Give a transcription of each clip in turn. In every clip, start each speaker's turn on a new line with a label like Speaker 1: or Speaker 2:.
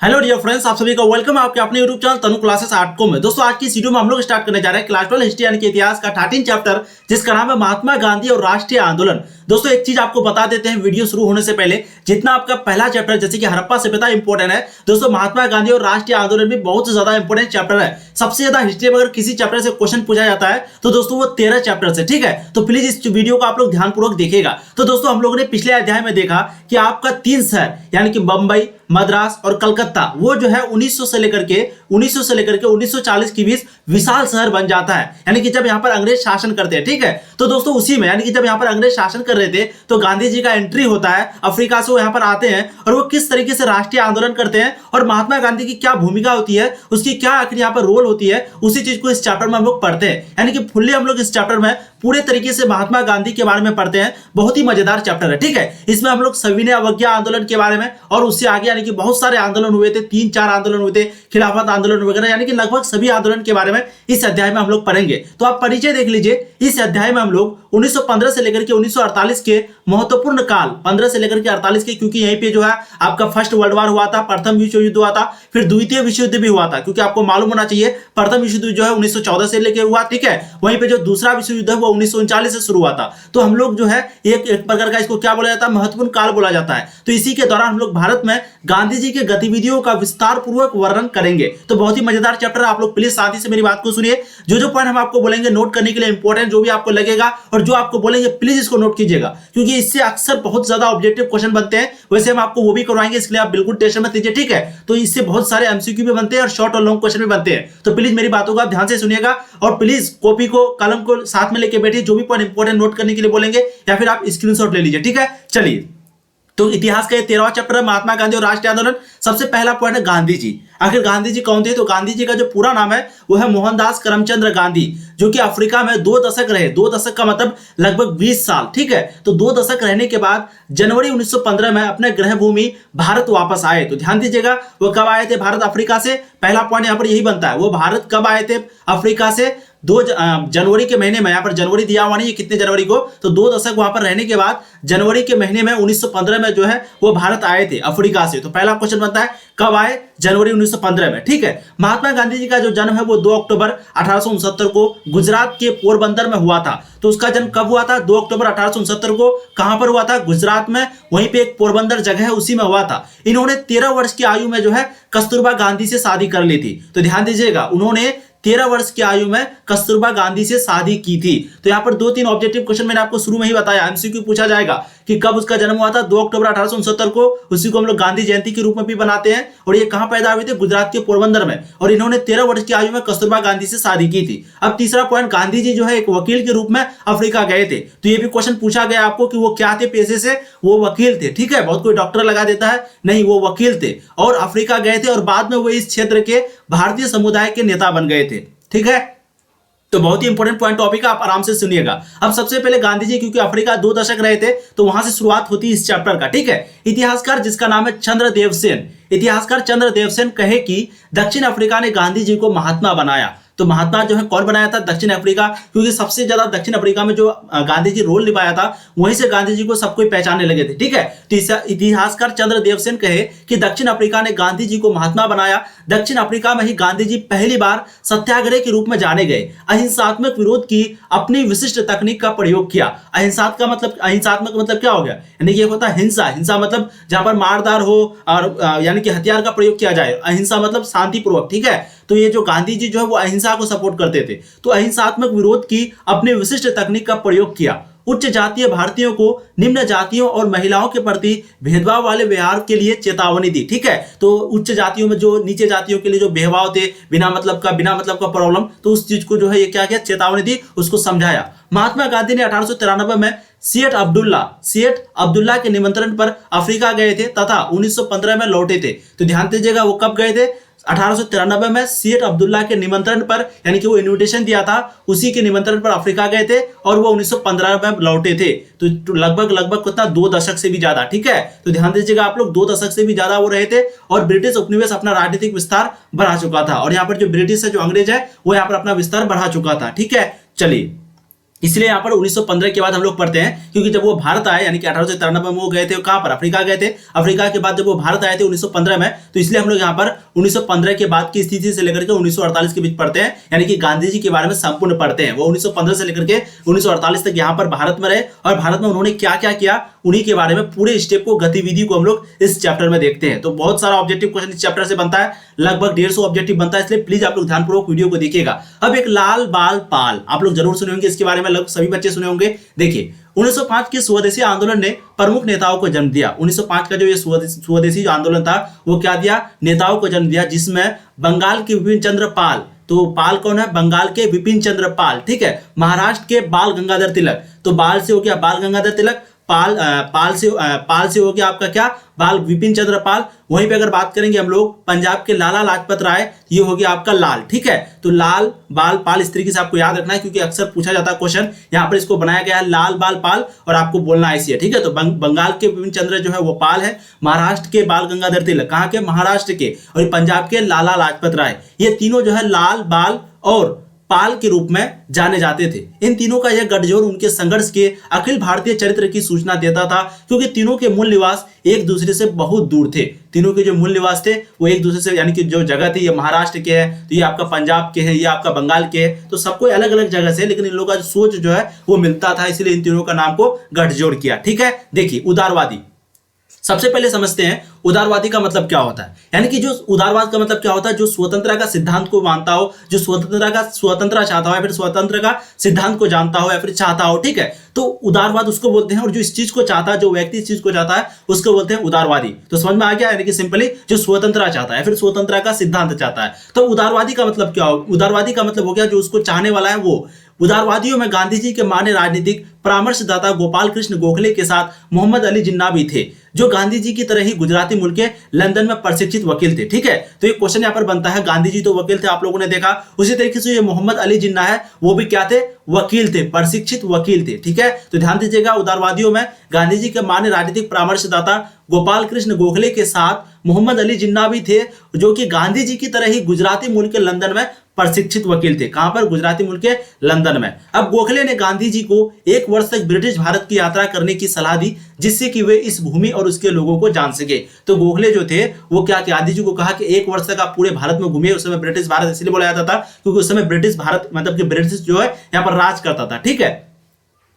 Speaker 1: Hello dear friends, आप सभी का वेलकम है आपके अपने यूट्यूब चैनल तनु क्लासेस आर्ट को में। दोस्तों आज की इस वीडियो में हम लोग स्टार्ट करने जा रहे हैं क्लास 12 हिस्ट्री यानी कि इतिहास का 13 चैप्टर, जिसका नाम है महात्मा गांधी और राष्ट्रीय आंदोलन। दोस्तों एक चीज आपको बता देते हैं वीडियो शुरू होने से पहले, जितना आपका पहला चैप्टर जैसे कि हड़प्पा सभ्यता इंपॉर्टेंट है, दोस्तों महात्मा गांधी और राष्ट्रीय आंदोलन भी बहुत ज्यादा इंपॉर्टेंट चैप्टर है। सबसे ज्यादा हिस्ट्री में अगर किसी चैप्टर से क्वेश्चन पूछा जाता है तो दोस्तों वो 13 चैप्टर से, ठीक है। तो प्लीज इस वीडियो को आप लोग ध्यानपूर्वक देखिएगा। तो दोस्तों हम लोगों ने पिछले अध्याय में देखा कि आपका 3 शहर यानी कि बंबई, मद्रास और कलकत्ता, वो जो है 1900 से लेकर के 1940 के बीच विशाल शहर बन जाता है, यानी कि जब यहाँ पर अंग्रेज शासन करते हैं, ठीक है। तो दोस्तों उसी में यानी कि जब यहाँ पर अंग्रेज शासन कर रहे थे तो गांधी जी का एंट्री होता है, अफ्रीका से वो यहाँ पर आते हैं और वो किस तरीके से राष्ट्रीय आंदोलन करते हैं और महात्मा गांधी की क्या भूमिका होती है, उसकी क्या आखिर यहाँ पर रोल होती है, उसी चीज को इस चैप्टर में हम लोग पढ़ते हैं। यानी कि फुल्ली हम लोग इस चैप्टर में पूरे तरीके से महात्मा गांधी के बारे में पढ़ते हैं। बहुत ही मजेदार चैप्टर है, ठीक है। इसमें हम लोग सविनय अवज्ञा आंदोलन के बारे में और उससे आगे यानी कि बहुत सारे आंदोलन हुए थे, 3-4 आंदोलन हुए थे, खिलाफत आंदोलन वगैरह, यानी कि लगभग सभी आंदोलन के बारे में इस अध्याय में हम लोग पढ़ेंगे। तो आप परिचय देख लीजिए। इस अध्याय में हम लोग 1915 से लेकर के 1948 के महत्वपूर्ण काल, 15 से लेकर के 48 के, क्योंकि यहीं पे जो है आपका फर्स्ट वर्ल्ड वार हुआ था, प्रथम विश्व युद्ध हुआ था, फिर द्वितीय विश्व युद्ध भी हुआ था, क्योंकि आपको मालूम होना चाहिए प्रथम विश्व युद्ध जो है 1914 से लेकर हुआ, ठीक है। वहीं पे जो दूसरा विश्व युद्ध है वो 1939 से शुरू हुआ था। तो हम लोग जो है एक प्रकार का इसको क्या बोला जाता है, महत्वपूर्ण काल बोला जाता है। तो इसी के दौरान हम लोग भारत में गांधी जी के गतिविधियों का विस्तार पूर्वक वर्णन करेंगे। तो बहुत ही मजेदार चैप्टर है, आप लोग प्लीज शांति से मेरी बात को सुनिए। जो पॉइंट हम आपको बोलेंगे नोट करने के लिए इंपॉर्टेंट जो भी आपको लगेगा और जो आपको बोलेंगे प्लीज इसको नोट कीजिएगा, क्योंकि इससे अक्सर बहुत ज्यादा ऑब्जेक्टिव क्वेश्चन बनते हैं। वैसे हम आपको वो भी करवाएंगे, इसके लिए आप बिल्कुल टेंशन मत लीजिए, ठीक है। तो इससे बहुत सारे एमसीक्यू भी बनते हैं और शॉर्ट और लॉन्ग क्वेश्चन भी बनते हैं। तो प्लीज मेरी बातों को आप ध्यान से सुनिएगा और प्लीज कॉपी को कलम को साथ में लेके बैठिए। जो भी पॉइंट इंपॉर्टेंट नोट करने के लिए बोलेंगे या फिर आप स्क्रीनशॉट ले लीजिए, ठीक है। चलिए, तो इतिहास का ये 13वां चैप्टर है महात्मा गांधी और राष्ट्रीय आंदोलन। सबसे पहला पॉइंट है गांधी जी। आखिर गांधी जी कौन थे? तो गांधी जी का जो पूरा नाम है वो है मोहनदास करमचंद गांधी, जो कि अफ्रीका में 2 दशक रहे। 2 दशक का मतलब लगभग 20 साल, ठीक है। तो 2 दशक रहने के बाद जनवरी 1915 में अपने गृह भूमि भारत वापस आए। तो ध्यान दीजिएगा, वो कब आए थे भारत अफ्रीका से? पहला पॉइंट यहाँ पर यही बनता है, वो भारत कब आए थे अफ्रीका से? 2 जनवरी के महीने में, यहाँ पर जनवरी दिया हुआ नहीं है कितने जनवरी को, तो 2 दशक वहां पर रहने के बाद जनवरी के महीने में 1915 में जो है वो भारत आए थे अफ्रीका से। तो पहला क्वेश्चन बनता है कब आए? जनवरी 1915 में, ठीक है। महात्मा गांधी जी का जो जन्म है वो 2 अक्टूबर 1869 को गुजरात के पोरबंदर में हुआ था। तो उसका जन्म कब हुआ था? 2 अक्टूबर 1869 को। कहां पर हुआ था? गुजरात में, वहीं पे एक पोरबंदर जगह है उसी में हुआ था। इन्होंने 13 वर्ष की आयु में जो है कस्तूरबा गांधी से शादी कर ली थी। तो ध्यान दीजिएगा, उन्होंने 13 वर्ष की आयु में कस्तूरबा गांधी से शादी की थी। तो यहाँ पर 2-3 ऑब्जेक्टिव क्वेश्चन मैंने आपको शुरू में ही बताया, एमसीक्यू पूछा जाएगा कि कब उसका जन्म हुआ था? 2 अक्टूबर 1869 को। उसी को हम लोग गांधी जयंती के रूप में भी बनाते हैं। और ये कहां पैदा हुए थे? गुजरात के पोरबंदर में। और इन्होंने 13 वर्ष की आयु में कस्तूरबा गांधी से शादी की थी। अब तीसरा पॉइंट, गांधी जी जो है एक वकील के रूप में अफ्रीका गए थे। तो ये भी क्वेश्चन पूछा गया आपको कि वो क्या थे पेशे से? वो वकील थे, ठीक है। बहुत कोई डॉक्टर लगा देता है, नहीं, वो वकील थे और अफ्रीका गए थे और बाद में वो इस क्षेत्र के भारतीय समुदाय के नेता बन गए थे, ठीक है। तो बहुत ही इंपॉर्टेंट पॉइंट टॉपिक है, आप आराम से सुनिएगा। अब सबसे पहले गांधी जी, क्योंकि अफ्रीका 2 दशक रहे थे तो वहां से शुरुआत होती है इस चैप्टर का, ठीक है। इतिहासकार जिसका नाम है चंद्रदेव सेन, इतिहासकार चंद्रदेव सेन कहे कि दक्षिण अफ्रीका ने गांधी जी को महात्मा बनाया। तो महात्मा जो है कौन बनाया था? दक्षिण अफ्रीका, क्योंकि सबसे ज्यादा दक्षिण अफ्रीका में जो गांधी जी रोल निभाया था वहीं से गांधी जी को सब कोई पहचानने लगे थे, ठीक है। तो इतिहासकार चंद्रदेव सेन कहे कि दक्षिण अफ्रीका ने गांधी जी को महात्मा बनाया। दक्षिण अफ्रीका में ही गांधी जी पहली बार सत्याग्रह के रूप में जाने गए। अहिंसात्मक विरोध की अपनी विशिष्ट तकनीक का प्रयोग किया। अहिंसात्मक मतलब क्या हो गया? यानी कि होता है हिंसा। हिंसा मतलब जहां पर मारदार हो और यानी कि हथियार का प्रयोग किया जाए। अहिंसा मतलब शांतिपूर्वक, ठीक है। तो ये जो गांधी जी जो है वो अहिंसा को सपोर्ट करते थे। तो अहिंसात्मक विरोध की अपने विशिष्ट तकनीक का प्रयोग किया। उच्च जातीय भारतीयों को निम्न जातियों और महिलाओं के प्रति भेदभाव वाले व्यवहार के लिए चेतावनी दी, ठीक है। तो उच्च जातियों में जो नीचे जातियों के लिए जो भेदभाव थे, बिना मतलब का प्रॉब्लम, तो उस चीज को जो है ये क्या किया? चेतावनी दी, उसको समझाया। महात्मा गांधी ने 1893 में सेठ अब्दुल्ला के निमंत्रण पर अफ्रीका गए थे तथा 1915 में लौटे थे। तो ध्यान दीजिएगा, वो कब गए थे? 1893 में सेठ अब्दुल्ला के निमंत्रण पर, यानी कि वो इनविटेशन दिया था, उसी के निमंत्रण पर अफ्रीका गए थे और वो 1915 में लौटे थे। तो लगभग कितना? 2 दशक से भी ज्यादा, ठीक है। तो ध्यान दीजिएगा आप लोग, 2 दशक से भी ज्यादा वो रहे थे और ब्रिटिश उपनिवेश अपना राजनीतिक विस्तार बढ़ा चुका था। और यहाँ पर जो ब्रिटिश है, जो अंग्रेज है, वो यहाँ पर अपना विस्तार बढ़ा चुका था, ठीक है। चलिए, इसलिए यहाँ पर 1915 के बाद हम लोग पढ़ते हैं, क्योंकि जब वो भारत आए यानी कि 1893 में वो गए थे कहाँ पर, अफ्रीका गए थे। अफ्रीका के बाद जब वो भारत आए थे 1915 में, तो इसलिए हम लोग यहाँ पर 1915 के बाद की स्थिति से लेकर के 1948 के बीच पढ़ते हैं, यानी कि गांधी जी के बारे में संपूर्ण पढ़ते हैं। वो 1915 से लेकर के 1948 तक यहाँ पर भारत में रहे और भारत में उन्होंने क्या क्या किया उन्हीं के बारे में पूरे स्टेप को, गतिविधि को हम लोग इस चैप्टर में देखते हैं। तो बहुत सारा ऑब्जेक्टिव क्वेश्चन इस चैप्टर से बनता है, लगभग 150 ऑब्जेक्टिव बनता है, इसलिए प्लीज आप लोग ध्यानपूर्वक वीडियो को देखिएगा। अब एक लाल बाल पाल आप लोग जरूर सुने होंगे, इसके बारे में लगभग सभी बच्चे सुने होंगे। देखिए 1905 के स्वदेशी आंदोलन ने प्रमुख नेताओं को जन्म दिया। 1905 का जो ये स्वदेशी जो आंदोलन था वो क्या दिया, नेताओं को जन्म दिया, जिसमें बंगाल के विपिन चंद्र पाल, तो पाल कौन है, बंगाल के विपिन चंद्र पाल, ठीक है, महाराष्ट्र के बाल गंगाधर तिलक, तो बाल से हो गया बाल गंगाधर तिलक, पाल से हो गया आपका क्या, बाल विपिन चंद्र पाल। वहीं पे अगर बात करेंगे हम लोग पंजाब के लाला लाजपत राय, ये हो गया आपका लाल, ठीक है। तो लाल बाल पाल इस तरीके से आपको याद रखना है, क्योंकि अक्सर पूछा जाता है क्वेश्चन, यहाँ पर इसको बनाया गया है लाल बाल पाल और आपको बोलना ऐसी है, ठीक है। तो बंगाल के विपिन चंद्र जो है वो पाल है, महाराष्ट्र के बाल गंगाधर तिलक, कहाँ के, महाराष्ट्र के, और पंजाब के लाला लाजपत राय, ये तीनों जो है लाल बाल और पाल के रूप में जाने जाते थे। इन तीनों का यह गठजोड़ उनके संघर्ष के अखिल भारतीय चरित्र की सूचना देता था, क्योंकि तीनों के मूल निवास एक दूसरे से बहुत दूर थे। तीनों के जो मूल निवास थे वो एक दूसरे से, यानी कि जो जगह थी, ये महाराष्ट्र के है, तो ये आपका पंजाब के है, ये आपका बंगाल के है, तो सबको अलग अलग जगह से, लेकिन इन लोगों का सोच जो है वो मिलता था, इसलिए इन तीनों का नाम को गठजोड़ किया, ठीक है। देखिए उदारवादी, सबसे पहले समझते हैं उदारवादी का मतलब क्या होता है। यानी कि जो उदारवाद का मतलब क्या होता है, जो स्वतंत्रता का सिद्धांत को मानता हो, जो स्वतंत्रता चाहता हो, या फिर स्वतंत्र का सिद्धांत को जानता हो या फिर चाहता हो, ठीक है, तो उदारवाद उसको बोलते हैं। और जो इस चीज को चाहता है, जो व्यक्ति इस चीज को चाहता है, उसको बोलते हैं उदारवादी। तो समझ में आ गया, यानी कि सिंपली जो स्वतंत्रता चाहता है, फिर स्वतंत्रता का सिद्धांत चाहता है। तो उदारवादी का मतलब क्या हो, उदारवादी का मतलब हो गया जो उसको चाहने वाला है वो। उदारवादियों में गांधी जी के मान्य राजनीतिक परामर्शदाता गोपाल कृष्ण गोखले के साथ मोहम्मद अली जिन्ना भी थे, जो गांधी जी की तरह ही गुजराती मूल के लंदन में प्रशिक्षित वकील थे, ठीक है। तो ये क्वेश्चन यहाँ पर बनता है, गांधी जी तो वकील थे, आप लोगों ने देखा, उसी तरीके से ये मोहम्मद अली जिन्ना है वो भी क्या थे, वकील थे, प्रशिक्षित वकील थे, ठीक है। तो ध्यान दीजिएगा, उदारवादियों में गांधी जी के मान्य राजनीतिक परामर्शदाता गोपाल कृष्ण गोखले के साथ मोहम्मद अली जिन्ना भी थे, जो कि गांधी जी की तरह ही गुजराती मूल के लंदन में प्रशिक्षित वकील थे। कहां पर, गुजराती मूल के लंदन में। अब गोखले ने गांधी जी को 1 वर्ष तक ब्रिटिश भारत की यात्रा करने की सलाह दी, जिससे कि वे इस भूमि और उसके लोगों को जान सके। तो गोखले जो थे वो क्या, गांधी जी को कहा कि 1 वर्ष तक आप पूरे भारत में घूमिए। उस समय ब्रिटिश भारत इसलिए बोला जाता था क्योंकि उस समय ब्रिटिश भारत मतलब कि ब्रिटिश जो है यहाँ पर राज करता था, ठीक है।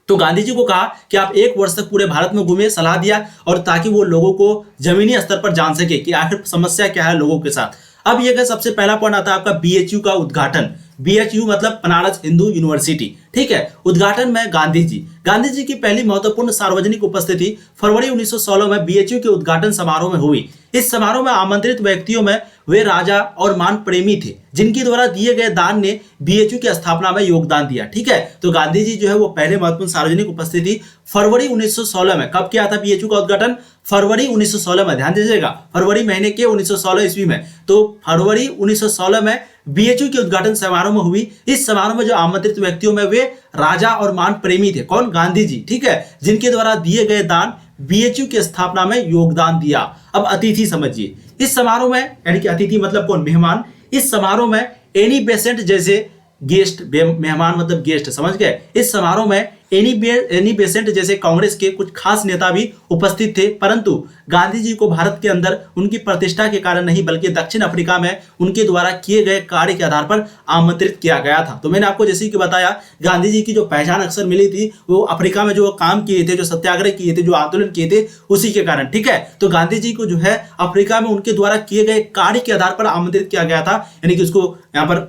Speaker 1: तो गांधी जी को कहा कि आप 1 वर्ष तक पूरे भारत में घूमिए, सलाह दिया, और ताकि वो लोगों को जमीनी स्तर पर जान सके कि आखिर समस्या क्या है लोगों के साथ। अब ये सबसे पहला पॉइंट आता है आपका बीएचयू का उद्घाटन। बीएचयू मतलब बनारस हिंदू यूनिवर्सिटी, ठीक है। उद्घाटन में गांधी जी की पहली महत्वपूर्ण सार्वजनिक उपस्थिति फरवरी 1916 में बीएचयू के उद्घाटन समारोह में हुई। इस समारोह में आमंत्रित व्यक्तियों में वे राजा और मान प्रेमी थे, जिनके द्वारा दिए गए दान ने बीएचयू की स्थापना में योगदान दिया, ठीक है। तो गांधी जी जो है वो पहले महत्वपूर्ण सार्वजनिक उपस्थिति फरवरी 1916 में, कब किया था बीएचयू का उद्घाटन, फरवरी 1916 में, ध्यान दीजिएगा, फरवरी महीने के 1916 ईस्वी में। तो फरवरी 1916 में बीएचयू के उद्घाटन समारोह में हुई। इस समारोह में जो आमंत्रित व्यक्तियों में वे राजा और मान प्रेमी थे, कौन, गांधी जी, ठीक है, जिनके द्वारा दिए गए दान बीएचयू की स्थापना में योगदान दिया। अब अतिथि समझिए, इस समारोह में, यानी कि अतिथि मतलब कौन, मेहमान, इस समारोह में एनी बेसेंट जैसे गेस्ट, मेहमान मतलब गेस्ट, समझ गए। इस समारोह में एनी बेसेंट जैसे कांग्रेस के कुछ खास नेता भी उपस्थित थे, परंतु गांधी जी को भारत के अंदर उनकी प्रतिष्ठा के कारण नहीं, बल्कि दक्षिण अफ्रीका में उनके द्वारा किए गए कार्य के आधार पर आमंत्रित किया गया था। तो मैंने आपको जैसे कि बताया, गांधी जी की जो पहचान अक्सर मिली थी वो अफ्रीका में जो काम किए थे, जो सत्याग्रह किए थे, जो आंदोलन किए थे, उसी के कारण, ठीक है। तो गांधी जी को जो है अफ्रीका में उनके द्वारा किए गए कार्य के आधार पर आमंत्रित किया गया था, यानी कि उसको यहाँ पर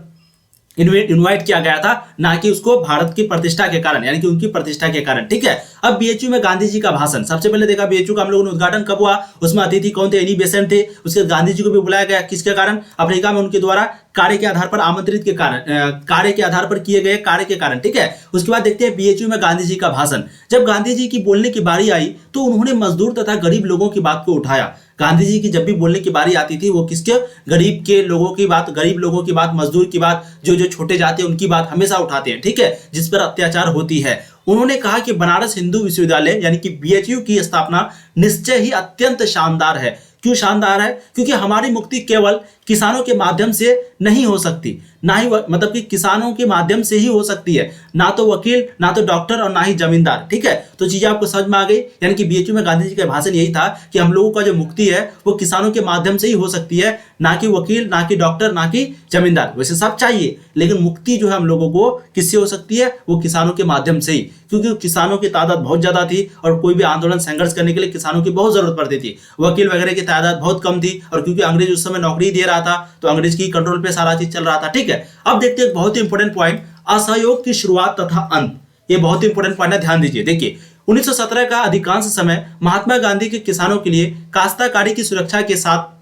Speaker 1: इनवाइट किया गया था, ना कि उसको भारत की प्रतिष्ठा के कारण, यानी कि उनकी प्रतिष्ठा के कारण, ठीक है। अब बीएचयू में गांधी जी का भाषण, सबसे पहले देखा बीएचयू का हम लोगों ने उद्घाटन कब हुआ, उसमें अतिथि कौन थे, एनी बेसेंट थे। उसके गांधी जी को भी बुलाया गया, किसके कारण, अफ्रीका में उनके द्वारा कार्य के आधार पर आमंत्रित के कारण, कार्य के आधार पर किए गए कार्य के कारण, ठीक है। उसके बाद देखते हैं बीएचयू में गांधी जी का भाषण। जब गांधी जी की बोलने की बारी आई तो उन्होंने मजदूर तथा गरीब लोगों की बात को उठाया। गांधी जी की जब भी बोलने की बारी आती थी वो किसके, गरीब के लोगों की बात, गरीब लोगों की बात, मजदूर की बात, जो छोटे जाते हैं उनकी बात हमेशा उठाते हैं, ठीक है, जिस पर अत्याचार होती है। उन्होंने कहा कि बनारस हिंदू विश्वविद्यालय यानी कि बीएचयू की स्थापना निश्चय ही अत्यंत शानदार है। क्यों शानदार है, क्योंकि हमारी मुक्ति केवल किसानों के माध्यम से नहीं हो सकती, ना ही मतलब कि किसानों के माध्यम से ही हो सकती है, ना तो वकील, ना तो डॉक्टर और ना ही जमींदार। ठीक है, तो चीजें आपको समझ में आ गई। यानी कि बीएचयू में गांधी जी का भाषण यही था कि हम लोगों का जो मुक्ति है वो किसानों के माध्यम से ही हो सकती है, ना कि वकील, ना कि डॉक्टर, ना कि जमींदार। वैसे सब चाहिए, लेकिन मुक्ति जो है हम लोगों को किससे हो सकती है, वो किसानों के माध्यम से ही, क्योंकि किसानों की तादाद बहुत ज्यादा थी और कोई भी आंदोलन संघर्ष करने के लिए किसानों की बहुत जरूरत पड़ती थी। वकील वगैरह की तादाद बहुत कम थी, और क्योंकि अंग्रेज उस समय नौकरी दे रहा था तो अंग्रेज की कंट्रोल पे सारा चीज चल रहा था। ठीक है, अब देखते हैं बहुत ही इंपॉर्टेंट पॉइंट, असहयोग की शुरुआत तथा अंत। ये बहुत ही इंपॉर्टेंट पॉइंट है, ध्यान दीजिए। देखिए 1917 का अधिकांश समय महात्मा गांधी के किसानों के लिए काश्तकारी की सुरक्षा के साथ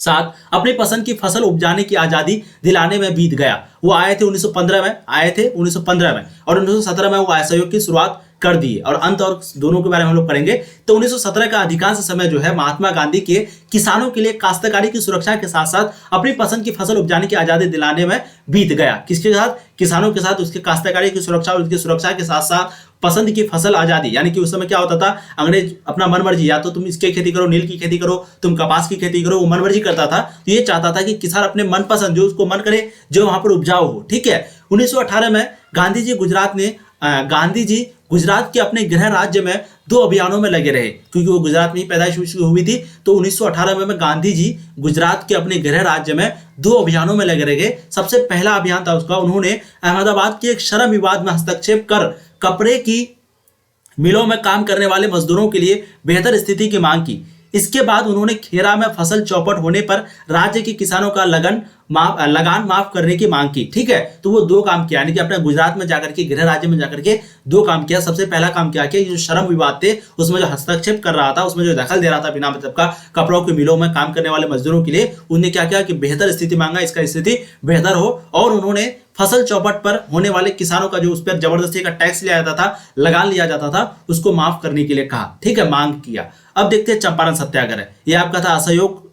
Speaker 1: साथ अपनी पसंद की फसल उपजाने की आजादी दिलाने में बीत गया। वो आए थे 1915 में, आए थे 1915 में, और 1917 में वो असहयोग की शुरुआत कर दी। और अंत और दोनों के बारे में हम लोग पढ़ेंगे। तो 1917 का अधिकांश समय जो है महात्मा गांधी के किसानों के लिए काश्तकारी की सुरक्षा के साथ साथ अपनी पसंद की फसल उपजाने की आजादी दिलाने में बीत गया। किसके साथ? किसानों के साथ, उसके काश्तकारी की सुरक्षा और उसकी सुरक्षा के साथ साथ पसंद की फसल आजादी। यानी कि उस समय क्या होता था, अंग्रेज अपना मनमर्जी, या तो तुम इसकी खेती करो, नील की खेती करो, तुम कपास की खेती करो, वो मनमर्जी करता था। तो ये चाहता था कि किसान अपने मनपसंद जो उसको मन करे, जो वहां पर उपजाऊ हो। ठीक है, 1918 में गांधी जी गुजरात के अपने गृह राज्य में 2 अभियानों में लगे रहे, क्योंकि वो गुजरात में ही पैदाइश हुई थी। तो 1918 में गांधी जी गुजरात के अपने गृह राज्य में 2 अभियानों में लगे रहे। सबसे पहला अभियान था उसका, उन्होंने अहमदाबाद के एक श्रम विवाद में हस्तक्षेप कर कपड़े की मिलों में काम करने वाले मजदूरों के लिए बेहतर स्थिति की मांग की। इसके बाद उन्होंने खेरा में फसल चौपट होने पर राज्य के किसानों का लगान माफ करने की मांग की। ठीक है, तो वो 2 काम किया, यानी कि अपने गुजरात में जाकर के, गृह राज्य में जाकर के 2 काम किया। सबसे पहला काम क्या किया, जो श्रम विवाद थे उसमें जो हस्तक्षेप कर रहा था, उसमें जो दखल दे रहा था बिना मतलब का कपड़ों की मिलों में काम करने वाले मजदूरों के लिए, उन्होंने क्या किया कि बेहतर स्थिति मांगा, इसका स्थिति बेहतर हो। और उन्होंने फसल चौपट पर होने वाले किसानों का जो उस पर जबरदस्ती का टैक्स लिया जाता था, लगान लिया जाता था, उसको माफ करने के लिए कहा। ठीक है, मांग किया। अब देखते हैं चंपारण सत्याग्रह। यह आपका था असहयोग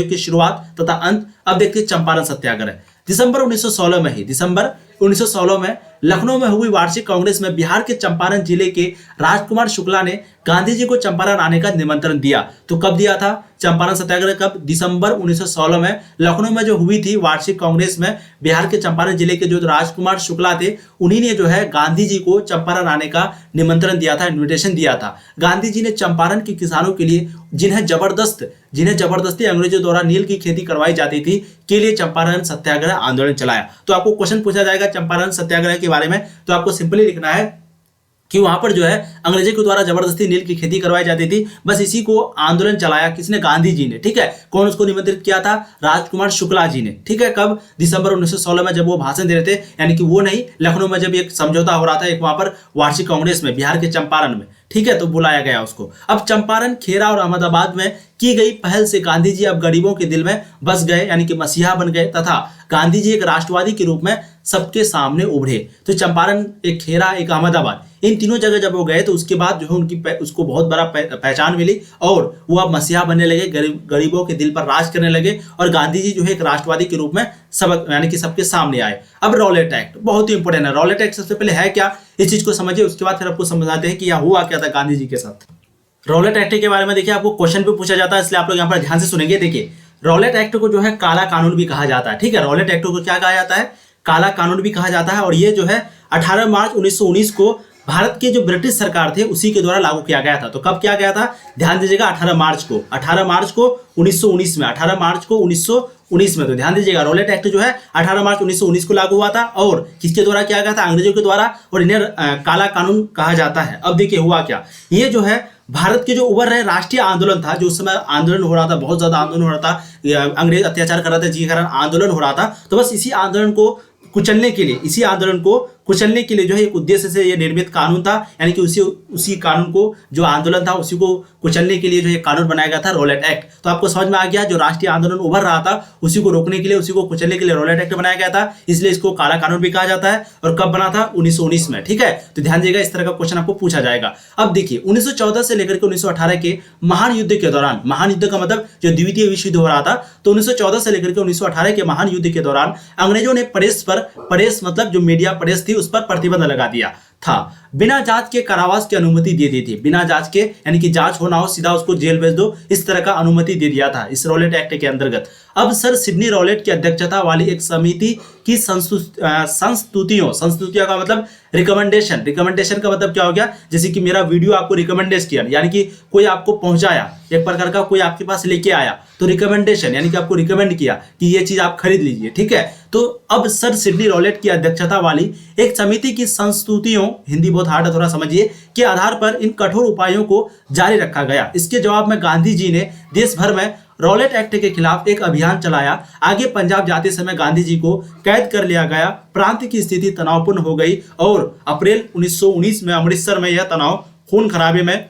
Speaker 1: की शुरुआत तथा अंत। अब देखते हैं चंपारण सत्याग्रह। दिसंबर 1916 में लखनऊ में हुई वार्षिक कांग्रेस में बिहार के चंपारण जिले के राजकुमार शुक्ला ने गांधी जी को चंपारण आने का निमंत्रण दिया। तो कब दिया था चंपारण सत्याग्रह? कब? दिसंबर 1916 में लखनऊ में जो हुई थी वार्षिक कांग्रेस में, बिहार के चंपारण जिले के जो राजकुमार शुक्ला थे, उन्हीं ने जो है गांधी जी को चंपारण आने का निमंत्रण दिया था, इन्विटेशन दिया था। गांधी जी ने चंपारण के किसानों के लिए जिन्हें जबरदस्ती अंग्रेजों द्वारा नील की खेती करवाई जाती थी के लिए चंपारण सत्याग्रह आंदोलन चलाया। तो आपको क्वेश्चन पूछा जाएगा चंपारण सत्याग्रह के बारे में, तो आपको सिंपली लिखना है कि वहां पर जो है अंग्रेजों के द्वारा जबरदस्ती नील की खेती करवाई जाती थी। बस इसी को आंदोलन चलाया किसने? गांधी जी ने। ठीक है, कौन उसको निमंत्रित किया था? राजकुमार शुक्ला जी ने। ठीक है, कब? दिसंबर 1916 में जब वो भाषण दे रहे थे, यानी कि वो नहीं, लखनऊ में जब एक समझौता हो रहा था एक वहां पर वार्षिक कांग्रेस में, बिहार के चंपारण में। ठीक है, तो बुलाया गया उसको। अब चंपारण, खेरा और अहमदाबाद में की गई पहल से गांधी जी अब गरीबों के दिल में बस गए, यानी कि मसीहा बन गए, तथा गांधी जी एक राष्ट्रवादी के रूप में सबके सामने उभरे। तो चंपारण, एक खेरा, एक अहमदाबाद, इन तीनों जगह जब वो गए तो उसके बाद जो है उसको बहुत बड़ा पहचान मिली, और वो अब मसीहा बनने लगे, गरीबों के दिल पर राज करने लगे, और गांधी जी जो है एक राष्ट्रवादी के रूप में यानी कि सबके सामने आए। अब रॉलेट एक्ट बहुत ही इंपॉर्टेंट है। रॉलेट एक्ट सबसे पहले है क्या, इस चीज को समझिए, उसके बाद फिर आपको समझाते हैं कि यह हुआ क्या था गांधी जी के साथ। रॉलेट एक्ट के बारे में देखिए, आपको क्वेश्चन पे पूछा जाता है, इसलिए आप लोग यहाँ पर ध्यान से सुनेंगे। देखिए, रॉलेट एक्ट को जो है काला कानून भी कहा जाता है। ठीक है, रॉलेट एक्ट को क्या कहा जाता है? काला कानून भी कहा जाता है। और ये जो है 18 मार्च 1919 को भारत के जो ब्रिटिश सरकार थे उसी के द्वारा लागू किया गया था। तो कब किया गया था? ध्यान दीजिएगा, 18 मार्च को 1919 में, 18 मार्च को 1919 में। तो ध्यान दीजिएगा, रॉलेट एक्ट जो है 18 मार्च 1919 को लागू हुआ था, और किसके द्वारा किया गया था? अंग्रेजों के द्वारा, और इन्हें काला कानून कहा जाता है। अब देखिए हुआ क्या, ये जो है भारत के जो उभर रहे राष्ट्रीय आंदोलन था, जो उस समय आंदोलन हो रहा था, बहुत ज्यादा आंदोलन हो रहा था, अंग्रेज अत्याचार कर रहे थे, जिसके कारण आंदोलन हो रहा था। तो बस इसी आंदोलन को कुचलने के लिए जो है एक उद्देश्य से ये निर्मित कानून था, यानी कि उसी कानून को, जो आंदोलन था उसी को कुचलने के लिए जो ये कानून बनाया गया था, रॉलेट एक्ट। तो आपको समझ में आ गया, जो राष्ट्रीय आंदोलन उभर रहा था उसी को रोकने के लिए, उसी को कुचलने के लिए रॉलेट एक्ट बनाया गया था, इसलिए इसको काला कानून भी कहा जाता है। और कब बना था? 1919 में। ठीक है, तो ध्यान दीजिएगा, इस तरह का क्वेश्चन आपको पूछा जाएगा। अब देखिए 1914 से लेकर के 1918 के महान युद्ध के दौरान, महान युद्ध का मतलब जो द्वितीय विश्व युद्ध हो रहा था, तो 1914 से लेकर के 1918 के महान युद्ध के दौरान अंग्रेजों ने प्रेस मतलब जो मीडिया प्रेस थी उस पर प्रतिबंध लगा दिया था। बिना जांच के कारावास की अनुमति दे दी थी। बिना जांच के यानी कि जांच हो ना हो सीधा उसको जेल भेज दो, इस तरह का अनुमति दे दिया था इस रॉलेट एक्ट के अंतर्गत। अब सर सिडनी रॉलेट की अध्यक्षता वाली एक समिति की संस्तुतियों का मतलब रिकमेंडेशन का मतलब क्या हो गया, जैसे कि मेरा वीडियो आपको रिकमेंडेशन किया, यानी कि कोई आपको पहुंचाया, एक प्रकार का कोई आपके पास लेके आया, तो रिकमेंडेशन यानी कि आपको रिकमेंड किया कि ये चीज आप खरीद लीजिए, ठीक है। तो अब सर सिडनी रॉलेट की अध्यक्षता वाली एक समिति की संस्तुतियों, हिंदी बहुत हार्ड है थोड़ा समझिए, के आधार पर इन कठोर उपायों को जारी रखा गया। इसके जवाब में गांधी जी ने देश भर में रॉलेट एक्ट के खिलाफ एक अभियान चलाया। आगे पंजाब जाते समय गांधी जी को कैद कर लिया गया, प्रांत की स्थिति तनावपूर्ण हो गई और अप्रैल 1919 में अमृतसर में यह तनाव खून खराबे में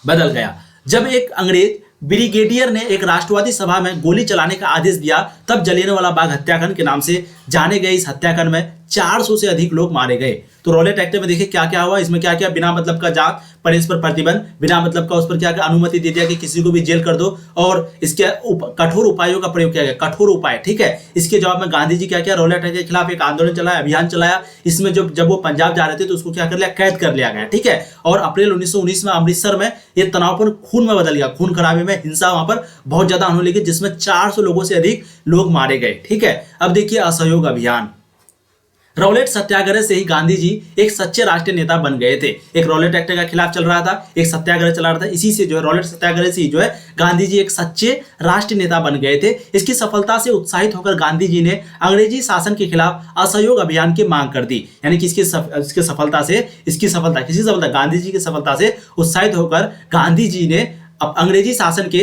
Speaker 1: बदल गया, जब एक अंग्रेज ब्रिगेडियर ने एक राष्ट्रवादी सभा में गोली चलाने का आदेश दिया। तब जलियांवाला बाग हत्याकांड के नाम से जाने गए इस हत्याकांड में 400 से अधिक लोग मारे गए। तो रॉलेट एक्ट में देखिए क्या क्या हुआ, इसमें क्या क्या, बिना मतलब का जांच पर इस पर प्रतिबंध, बिना मतलब का उस पर क्या क्या अनुमति दे दिया कि किसी को भी जेल कर दो, और इसके कठोर उपायों का प्रयोग किया गया, कठोर उपाय, ठीक है। इसके जवाब में गांधी जी क्या क्या, रॉलेट एक्ट के खिलाफ एक आंदोलन चलाया, अभियान चलाया। इसमें जब वो पंजाब जा रहे थे तो उसको क्या कर लिया, कैद कर लिया गया, ठीक है। और अप्रैल 1919 में अमृतसर में ये तनावपूर्ण खून में बदल गया, खून खराबे में, हिंसा वहां पर बहुत ज्यादा होने लगी, जिसमें 400 लोगों से अधिक लोग मारे गए, ठीक है। अब देखिए असहयोग अभियान। रॉलेट सत्याग्रह से ही गांधी जी एक सच्चे राष्ट्रीय नेता बन गए थे। एक रॉलेट एक्ट का खिलाफ चल रहा था, एक सत्याग्रह चला रहा था, इसी से जो है रॉलेट सत्याग्रह से ही जो है गांधी जी एक सच्चे राष्ट्रीय नेता बन गए थे। इसकी सफलता से उत्साहित होकर गांधी जी ने अंग्रेजी शासन के खिलाफ असहयोग अभियान की मांग कर दी। यानी कि इसकी सफलता गांधी जी की सफलता से उत्साहित होकर गांधी जी ने अब अंग्रेजी शासन के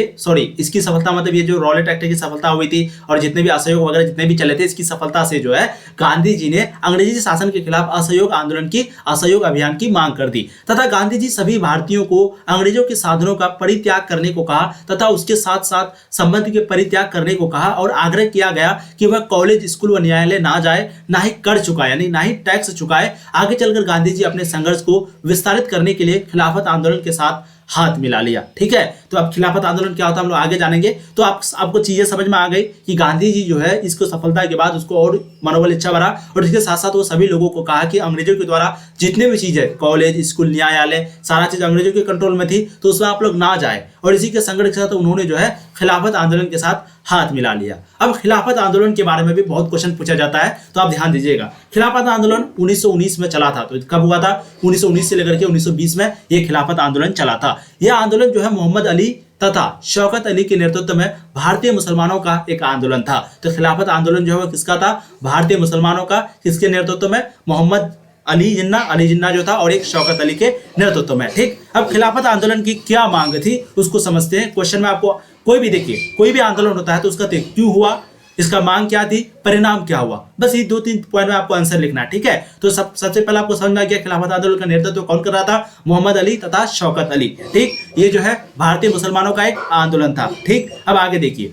Speaker 1: इसकी सफलता मतलब ये जो रॉलेट एक्ट की सफलता हुई थी और जितने भी असहयोग वगैरह जितने भी चले थे, इसकी सफलता से जो है गांधी जी ने अंग्रेजी शासन के खिलाफ असहयोग अभियान की मांग कर दी तथा गांधी जी सभी भारतीयों को अंग्रेजों के साधनों का परित्याग करने को कहा तथा उसके साथ साथ संबंध के परित्याग करने को कहा और आग्रह किया गया कि वह कॉलेज, स्कूल व न्यायालय ना जाए, ना ही कर चुकाए यानी ना ही टैक्स चुकाए। आगे चलकर गांधी जी अपने संघर्ष को विस्तारित करने के लिए खिलाफत आंदोलन के साथ हाथ मिला लिया, ठीक है। तो अब खिलाफत आंदोलन क्या होता है हम लोग आगे जानेंगे। तो आपको चीजें समझ में आ गई कि गांधी जी जो है इसको सफलता के बाद उसको और मनोबल इच्छा बढ़ा और इसके साथ साथ वो सभी लोगों को कहा कि अंग्रेजों के द्वारा जितने भी चीजें, कॉलेज, स्कूल, न्यायालय, सारा चीज अंग्रेजों के कंट्रोल में थी तो उसमें आप लोग ना जाए, और इसी के संघर्ष के साथ उन्होंने जो है खिलाफत आंदोलन के साथ हाथ मिला लिया। अब खिलाफत आंदोलन के बारे में भी बहुत क्वेश्चन पूछा जाता है, तो आप ध्यान दीजिएगा। खिलाफत आंदोलन 1919 में चला था, तो कब हुआ था? 1919 से लेकर के 1920 में यह खिलाफत आंदोलन चला था। यह आंदोलन जो है मोहम्मद अली तथा शौकत अली के नेतृत्व में भारतीय मुसलमानों का एक आंदोलन था। तो खिलाफत आंदोलन जो है किसका था? भारतीय मुसलमानों का। किसके नेतृत्व में? मोहम्मद अली जिन्ना जो था और एक शौकत अली के नेतृत्व में, ठीक। अब खिलाफत आंदोलन की क्या मांग थी उसको समझते हैं। क्वेश्चन में आपको कोई भी आंदोलन होता है तो उसका क्यों हुआ, इसका मांग क्या थी, परिणाम क्या हुआ, बस ये 2-3 पॉइंट में आपको आंसर लिखना है, ठीक है। तो सबसे पहले आपको समझ में आ गया खिलाफत आंदोलन का नेतृत्व कौन कर रहा था? मोहम्मद अली तथा शौकत अली, ठीक। ये जो है भारतीय मुसलमानों का एक आंदोलन था, ठीक। अब आगे देखिए,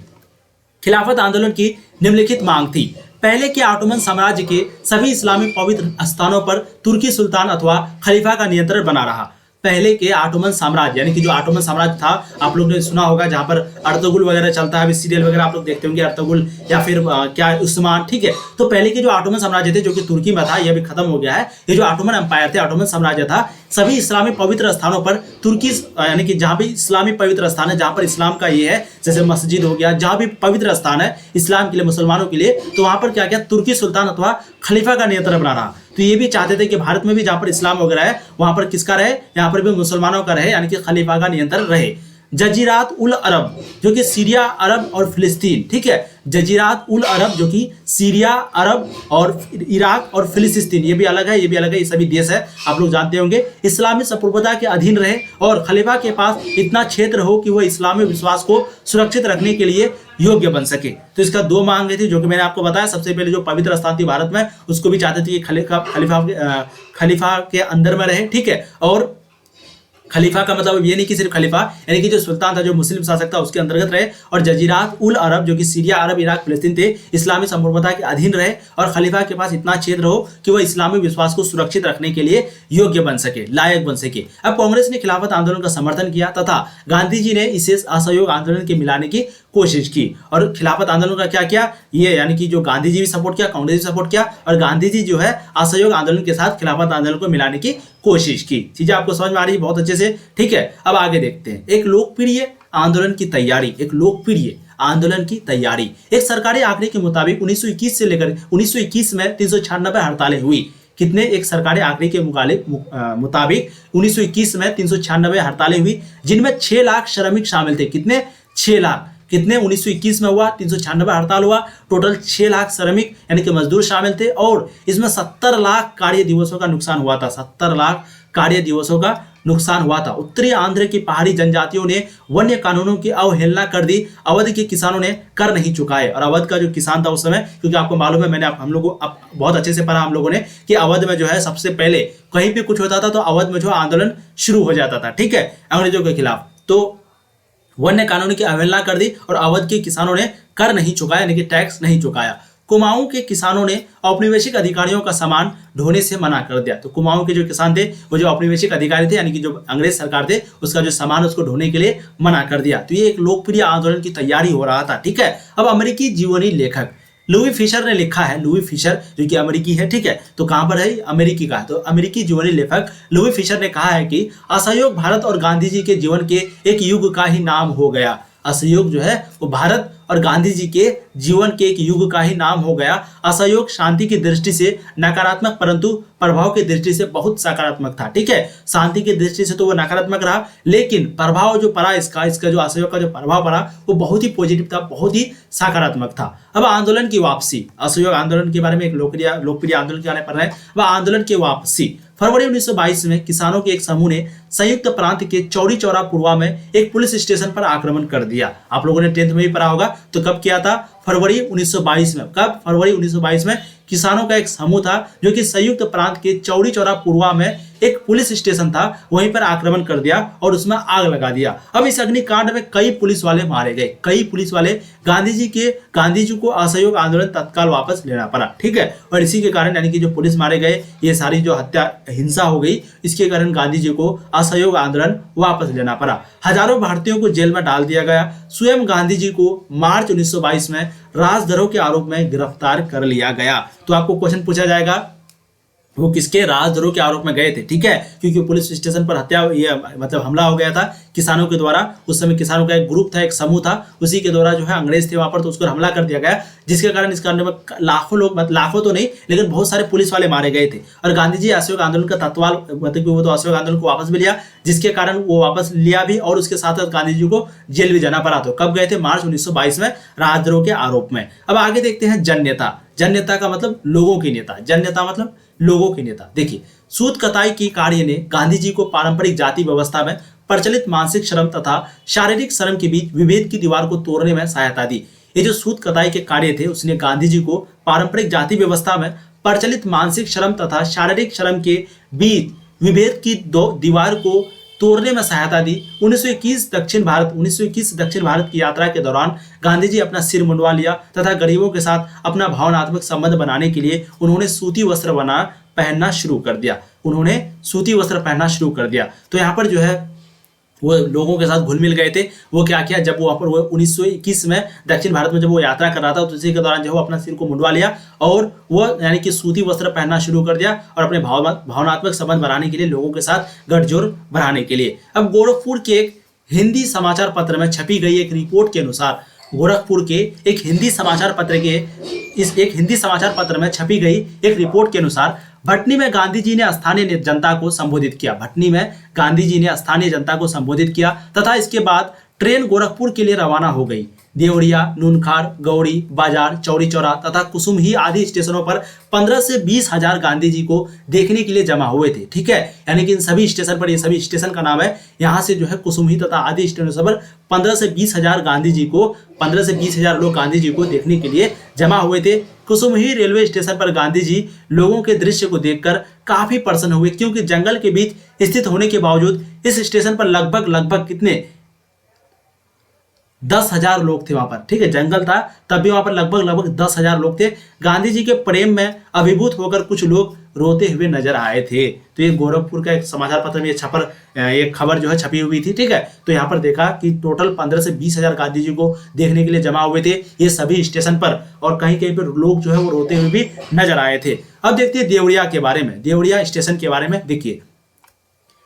Speaker 1: खिलाफत आंदोलन की निम्नलिखित मांग थी। पहले के ऑटोमन साम्राज्य के सभी इस्लामी पवित्र स्थानों पर तुर्की सुल्तान अथवा खलीफा का नियंत्रण बना रहा। पहले के ऑटोमन साम्राज्य यानी कि जो ऑटोमन साम्राज्य था, आप लोग ने सुना होगा, जहां पर अर्तुगरुल वगैरह चलता है, अभी सीरियल वगैरह आप लोग देखते होंगे, अर्तुगरुल या फिर क्या उस्मान, ठीक है। तो पहले के जो ऑटोमन साम्राज्य थे जो कि तुर्की में था, यह भी खत्म हो गया है। ये जो ऑटोमन एम्पायर थे, ऑटोमन साम्राज्य था, सभी इस्लामी पवित्र स्थानों पर तुर्की यानी कि जहां भी इस्लामी पवित्र स्थान है, जहां पर इस्लाम का ये है, जैसे मस्जिद हो गया, जहां भी पवित्र स्थान है इस्लाम के लिए, मुसलमानों के लिए, तो वहां पर क्या क्या तुर्की सुल्तान अथवा खलीफा का नियंत्रण बना रहा। तो ये भी चाहते थे कि भारत में भी जहां पर इस्लाम वगैरह है वहां पर किसका रहे, यहाँ पर भी मुसलमानों का रहे, यानी कि खलीफा का नियंत्रण रहे। जजीरात उल अरब जो कि सीरिया, अरब और फिलिस्तीन, ठीक है। जजीरात उल अरब जो कि सीरिया, अरब और इराक और फिलिस्तीन, ये भी अलग है, ये सभी देश है, आप लोग जानते होंगे। इस्लामी संप्रभुता के अधीन रहे और खलीफा के पास इतना क्षेत्र हो कि वह इस्लामी विश्वास को सुरक्षित रखने के लिए योग्य बन सके। तो इसका 2 मांग थी जो कि मैंने आपको बताया। सबसे पहले जो पवित्र स्थान थी भारत में उसको भी चाहते थे कि खलीफा के अंदर में रहे, ठीक है। और खलीफा का मतलब ये नहीं कि सिर्फ खलीफा यानी कि जो सुल्तान था, जो मुस्लिम शासक था, उसके अंतर्गत रहे। और जजीरात उल अरब जो कि सीरिया, अरब, इराक, फिलिस्तीन थे, इस्लामी संप्रभुता के अधीन रहे और खलीफा के पास इतना क्षेत्र हो कि वह इस्लामी विश्वास को सुरक्षित रखने के लिए योग्य बन सके, लायक बन सके। अब कांग्रेस ने खिलाफत आंदोलन का समर्थन किया तथा गांधी जी ने इसे असहयोग आंदोलन के मिलाने की कोशिश की। और खिलाफत आंदोलन का क्या किया, ये यानी कि जो गांधी जी भी सपोर्ट किया, कांग्रेस भी सपोर्ट किया, और गांधी जी जो है असहयोग आंदोलन के साथ खिलाफत आंदोलन को मिलाने की कोशिश की। चीजें आपको समझ में आ रही है बहुत अच्छे से, ठीक है। अब आगे देखते हैं एक लोकप्रिय आंदोलन की तैयारी, एक लोकप्रिय आंदोलन की तैयारी। एक सरकारी आंकड़े के मुताबिक 1921 से लेकर 1921 में 396 हड़तालें हुई। कितने, एक सरकारी आंकड़े के मुताबिक 1921 में 396 हड़तालें हुई, जिनमें 6 लाख श्रमिक शामिल थे। कितने, 6 लाख। कितने 1921 में हुआ, 396 हड़ताल हुआ, टोटल 6 लाख श्रमिक यानी कि मजदूर शामिल थे, और इसमें 70 लाख कार्य दिवसों का नुकसान हुआ था। 70 लाख कार्य दिवसों का नुकसान हुआ था। उत्तरी आंध्र की पहाड़ी जनजातियों ने वन्य कानूनों की अवहेलना कर दी, अवध के किसानों ने कर नहीं चुकाए। और अवध का जो किसान था उस समय, क्योंकि आपको मालूम है, मैंने हम लोगों को बहुत अच्छे से पढ़ा हम लोगों ने कि अवध में जो है सबसे पहले कहीं भी कुछ होता था तो अवध में जो आंदोलन शुरू हो जाता था, ठीक है, अंग्रेजों के खिलाफ। तो वन्य कानून की अवहेलना कर दी और अवध के किसानों ने कर नहीं चुकाया, यानी कि टैक्स नहीं चुकाया। कुमाऊं के किसानों ने औपनिवेशिक अधिकारियों का सामान ढोने से मना कर दिया। तो कुमाऊं के जो किसान थे वो जो औपनिवेशिक अधिकारी थे, यानी कि जो अंग्रेज सरकार थे, उसका जो सामान उसको ढोने के लिए मना कर दिया। तो ये एक लोकप्रिय आंदोलन की तैयारी हो रहा था, ठीक है। अब अमेरिकी जीवनी लेखक लुई फिशर ने लिखा है, लुई फिशर जो कि अमेरिकी है, ठीक है, तो कहां पर है, अमेरिकी का है। तो अमेरिकी जीवनी लेखक लुई फिशर ने कहा है कि असहयोग भारत और गांधी जी के जीवन के एक युग का ही नाम हो गया। असहयोग जो है वो भारत और गांधी जी के जीवन के एक युग का ही नाम हो गया। असहयोग शांति की दृष्टि से नकारात्मक परंतु प्रभाव की दृष्टि से बहुत सकारात्मक था, ठीक है। शांति की दृष्टि से तो वो नकारात्मक रहा, लेकिन प्रभाव जो पड़ा इसका जो असहयोग का जो प्रभाव पड़ा वो बहुत ही पॉजिटिव था, बहुत ही सकारात्मक था। अब आंदोलन की वापसी, असहयोग आंदोलन के बारे में एक लोकप्रिय आंदोलन के बारे में पढ़ रहे हैं। वह आंदोलन की वापसी फरवरी 1922 में किसानों के एक समूह ने संयुक्त प्रांत के चौरी चौरा पुरवा में एक पुलिस स्टेशन पर आक्रमण कर दिया। आप लोगों ने 10th में भी पढ़ा होगा। तो कब किया था, फरवरी 1922 में। कब, फरवरी 1922 में किसानों का एक समूह था जो कि संयुक्त प्रांत के चौरी चौरा पुरवा में एक पुलिस स्टेशन था, वहीं पर आक्रमण कर दिया और उसमें आग लगा दिया। अब इस अग्निकांड में कई पुलिस वाले मारे गए, कई पुलिस वाले। गांधी जी को असहयोग आंदोलन तत्काल वापस लेना पड़ा, ठीक है। और इसी के कारण यानी कि जो पुलिस मारे गए, ये सारी जो हत्या हिंसा हो गई, इसके कारण गांधी जी को असहयोग आंदोलन वापस लेना पड़ा। हजारों भारतीयों को जेल में डाल दिया गया। स्वयं गांधी जी को मार्च 1922 में राजद्रोह के आरोप में गिरफ्तार कर लिया गया। तो आपको क्वेश्चन पूछा जाएगा वो किसके राजद्रोह के आरोप में गए थे, ठीक है, क्योंकि पुलिस स्टेशन पर हत्या ये मतलब हमला हो गया था किसानों के द्वारा। उस समय किसानों का एक ग्रुप था, एक समूह था, उसी के द्वारा जो है अंग्रेज थे वहां पर, तो उसको हमला कर दिया गया, जिसके कारण इस कांड में लाखों लोग, मतलब लाखों तो नहीं लेकिन बहुत सारे पुलिस वाले मारे गए थे। और गांधी जी असहयोग आंदोलन का तत्काल मतलब वो तो असहयोग आंदोलन को वापस भी लिया, जिसके कारण वो वापस लिया भी और उसके साथ साथ गांधी जी को जेल भी जाना पड़ा। तो कब गए थे, मार्च 1922 में राजद्रोह के आरोप में। अब आगे देखते हैं जननेता। जननेता का मतलब लोगों की नेता, जननेता मतलब लोगों के नेता। देखिए, सूत कताई की कार्य ने गांधी जी को पारंपरिक जाति व्यवस्था में प्रचलित मानसिक श्रम तथा शारीरिक श्रम के बीच विभेद की दीवार को तोड़ने में सहायता दी। ये जो सूत कताई के कार्य थे, उसने गांधी जी को पारंपरिक जाति व्यवस्था में प्रचलित मानसिक श्रम तथा शारीरिक श्रम के बीच विभेद की दीवार को तोड़ने में सहायता दी। 1921 दक्षिण भारत की यात्रा के दौरान गांधी जी अपना सिर मुंडवा लिया तथा गरीबों के साथ अपना भावनात्मक संबंध बनाने के लिए उन्होंने सूती वस्त्र पहनना शुरू कर दिया। तो यहाँ पर जो है वो लोगों के साथ घुल मिल गए थे। वो क्या किया, जब वहाँ पर वो 1921 में दक्षिण भारत में जब वो यात्रा कर रहा था, तो उसी के दौरान जो है अपना सिर को मुंडवा लिया और वो यानी कि सूती वस्त्र पहनना शुरू कर दिया और अपने भावनात्मक संबंध बनाने के लिए, लोगों के साथ गठजोड़ बढ़ाने के लिए। अब गोरखपुर के एक हिंदी समाचार पत्र में छपी गई एक रिपोर्ट के अनुसार, गोरखपुर के एक हिंदी समाचार पत्र में छपी गई एक रिपोर्ट के अनुसार भटनी में गांधी जी ने स्थानीय जनता को संबोधित किया तथा इसके बाद ट्रेन गोरखपुर के लिए रवाना हो गई। देवरिया, नूनखार, गौड़ी बाजार, चौरी चौरा तथा कुसुमही आदि स्टेशनों पर 15 से 20 हजार गांधी जी को देखने के लिए जमा हुए थे, ठीक है। यानी कि इन सभी स्टेशन पर, ये सभी स्टेशन का नाम है, यहाँ से जो है कुसुमही तथा आदि स्टेशनों पर 15 से 20 हजार लोग गांधी जी को देखने के लिए जमा हुए थे। कुसुमही रेलवे स्टेशन पर गांधी जी लोगों के दृश्य को देखकर काफी प्रसन्न हुए, क्योंकि जंगल के बीच स्थित होने के बावजूद इस स्टेशन पर लगभग कितने 10,000 लोग थे वहां पर, ठीक है, जंगल था तब भी वहां पर लगभग 10,000 लोग थे। गांधी जी के प्रेम में अभिभूत होकर कुछ लोग रोते हुए नजर आए थे। तो ये गोरखपुर का एक समाचार पत्र में एक खबर जो है छपी हुई थी, ठीक है। तो यहाँ पर देखा कि टोटल 15 से 20,000 गांधी जी को देखने के लिए जमा हुए थे ये सभी स्टेशन पर, और कहीं कहीं पर लोग जो है वो रोते हुए भी नजर आए थे। अब देखते हैं देवरिया के बारे में, देवरिया स्टेशन के बारे में। देखिए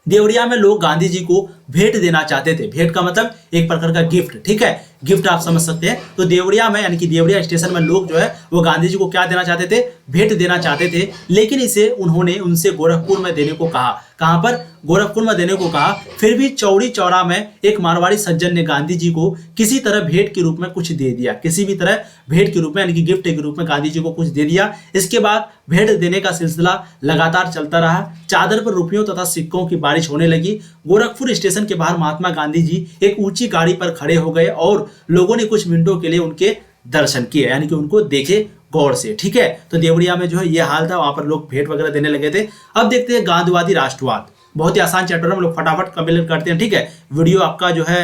Speaker 1: देवरिया में लोग गांधी जी को भेंट देना चाहते थे। भेंट का मतलब एक प्रकार का गिफ्ट, ठीक है, गिफ्ट आप समझ सकते हैं। तो देवरिया में यानी कि देवरिया स्टेशन में लोग जो है वो गांधी जी को क्या देना चाहते थे, भेंट देना चाहते थे। लेकिन इसे उन्होंने उनसे गोरखपुर में देने को कहा। कहां पर, गोरखपुर में देने को कहा। फिर भी चौड़ी चौरा में एक मारवाड़ी सज्जन ने गांधी जी को किसी तरह भेंट के रूप में कुछ दे दिया, किसी भी तरह भेंट के रूप में यानी कि गिफ्ट के रूप में गांधी जी को कुछ दे दिया। इसके बाद भेंट देने का सिलसिला लगातार चलता रहा। चादर पर रुपयों तथा सिक्कों की बारिश होने लगी। गोरखपुर स्टेशन के बाहर महात्मा गांधी जी एक ऊंची गाड़ी पर खड़े हो गए और लोगों ने कुछ मिनटों के लिए उनके दर्शन किए, यानी कि उनको देखे गौर से, ठीक है। तो देवरिया में जो है ये हाल था, वहां पर लोग भेंट वगैरह देने लगे थे। अब देखते हैं गांधीवादी राष्ट्रवाद। बहुत ही आसान चैप्टर हम लोग फटाफट कंप्लीट करते हैं, ठीक है। वीडियो आपका जो है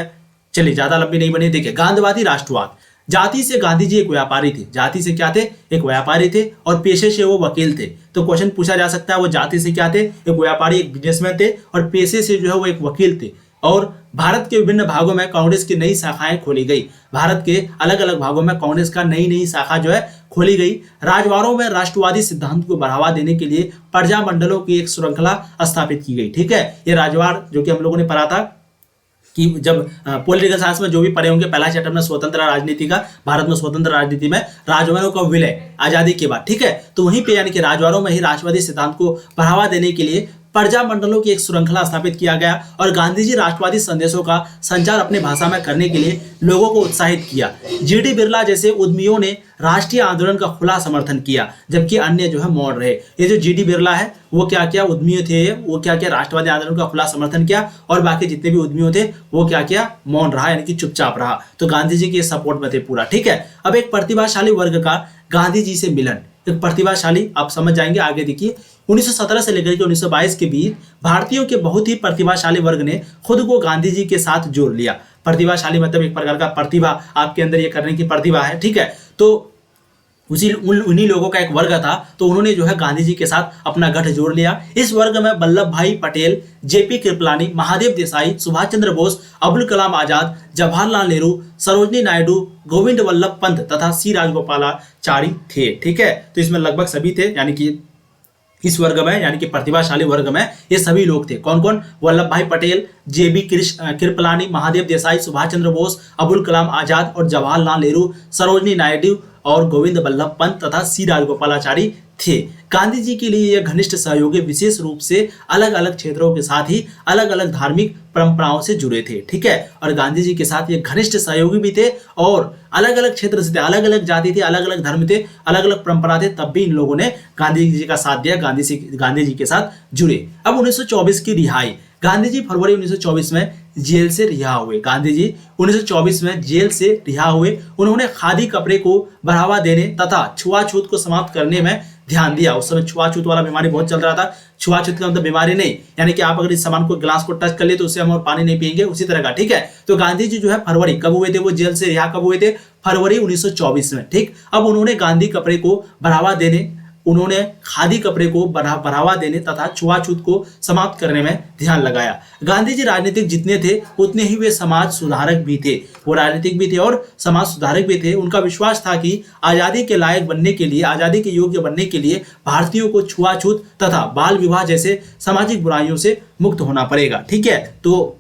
Speaker 1: चलिए ज्यादा लंबी नहीं बनी। देखिए गांधीवादी राष्ट्रवाद। जाति से गांधी जी एक व्यापारी थे। जाति से क्या थे, एक व्यापारी थे, और पेशे से वो वकील थे। तो क्वेश्चन पूछा जा सकता है वो जाति से क्या थे, एक व्यापारी, एक बिजनेसमैन थे, और पेशे से जो है वो एक वकील थे। और भारत के विभिन्न भागों में कांग्रेस की नई शाखाएं खोली गई। भारत के अलग अलग भागों में कांग्रेस का नई शाखा जो है खोली गई। राजवाड़ों में राष्ट्रवादी सिद्धांत को बढ़ावा देने के लिए प्रजा मंडलों की एक श्रृंखला स्थापित की गई, ठीक है। ये राजवाड़ जो कि हम लोगों ने पढ़ा था कि जब पॉलिटिकल साइंस में जो भी पढ़े होंगे पहला चैप्टर में स्वतंत्र राजनीति का, भारत में स्वतंत्र राजनीति में राजवाड़ों का विलय आजादी के बाद, ठीक है। तो वहीं पे यानी कि राजवाड़ों में ही राष्ट्रवादी सिद्धांत को बढ़ावा देने के लिए प्रजा मंडलों की एक श्रृंखला स्थापित किया गया, और गांधी जी राष्ट्रवादी संदेशों का संचार अपने भाषा में करने के लिए लोगों को उत्साहित किया। जीडी बिरला जैसे उद्यमियों ने राष्ट्रीय आंदोलन का खुला समर्थन किया, जबकि अन्य जो है मौन रहे। ये जो जीडी बिरला है वो क्या क्या उद्यमी थे, वो क्या क्या राष्ट्रवादी आंदोलन का खुला समर्थन किया, और बाकी जितने भी उद्यमी थे वो क्या क्या मौन रहा, यानी कि चुपचाप रहा। तो गांधी जी के सपोर्ट में थे पूरा, ठीक है। अब एक प्रतिभाशाली वर्ग का गांधी जी से मिलन। एक प्रतिभाशाली, आप समझ जाएंगे आगे। देखिए 1917 से लेकर के 1922 के बीच भारतीयों के बहुत ही प्रतिभाशाली वर्ग ने खुद को गांधी जी के साथ जोड़ लिया। प्रतिभाशाली मतलब एक प्रकार का प्रतिभा, आपके अंदर ये करने की प्रतिभा है, ठीक है। तो उन्हीं लोगों का एक वर्ग था, तो उन्होंने जो है गांधी जी के साथ अपना गठ जोड़ लिया। इस वर्ग में वल्लभ भाई पटेल, जेपी कृपलानी, महादेव देसाई, सुभाष चंद्र बोस, अब्दुल कलाम आजाद, जवाहरलाल नेहरू, सरोजनी नायडू, गोविंद वल्लभ पंत तथा सी राजगोपालाचारी थे, ठीक है। तो इसमें लगभग सभी थे, यानी कि इस वर्ग में यानी कि प्रतिभाशाली वर्ग में ये सभी लोग थे। कौन कौन, वल्लभ भाई पटेल, जेबी कृपलानी, महादेव देसाई, सुभाष चंद्र बोस, अब्दुल कलाम आजाद और जवाहरलाल नेहरू, सरोजनी नायडू और गोविंद वल्लभ पंत तथा सी राजगोपालाचारी थे। गांधी जी के लिए यह घनिष्ठ सहयोगी विशेष रूप से अलग अलग क्षेत्रों के साथ ही अलग अलग धार्मिक परंपराओं से जुड़े थे, ठीक है। और गांधी जी के साथ ये घनिष्ठ सहयोगी भी थे और अलग अलग क्षेत्र से थे, अलग अलग जाति थे, अलग अलग धर्म थे, अलग अलग परंपरा थे, तब भी इन लोगों ने गांधी जी का साथ दिया, गांधी जी के साथ जुड़े। अब 1924 की रिहाई। गांधी जी फरवरी 1924 में जेल से रिहा हुए। गांधी जी 1924 में जेल से रिहा हुए। उन्होंने खादी कपड़े को बढ़ावा देने तथा छुआछूत को समाप्त करने में ध्यान दिया। उस समय छुआछूत वाला बीमारी बहुत चल रहा था। छुआछूत का मतलब बीमारी नहीं, यानी कि आप अगर इस सामान को ग्लास को टच कर ले तो उससे हम और पानी नहीं पिएंगे, उसी तरह का, ठीक है। तो गांधी जी जो है फरवरी कब हुए थे, वो जेल से रिहा कब हुए थे, फरवरी 1924 में, ठीक। अब उन्होंने गांधी कपड़े को बढ़ावा देने, उन्होंने खादी कपड़े को बढ़ावा देने तथा छुआछूत को समाप्त करने में ध्यान लगाया। गांधी जी राजनीतिक जितने थे उतने ही वे समाज सुधारक भी थे। वो राजनीतिक भी थे और समाज सुधारक भी थे। उनका विश्वास था कि आजादी के लायक बनने के लिए, आजादी के योग्य बनने के लिए भारतीयों को छुआछूत तथा बाल विवाह जैसे सामाजिक बुराइयों से मुक्त होना पड़ेगा, ठीक है। तो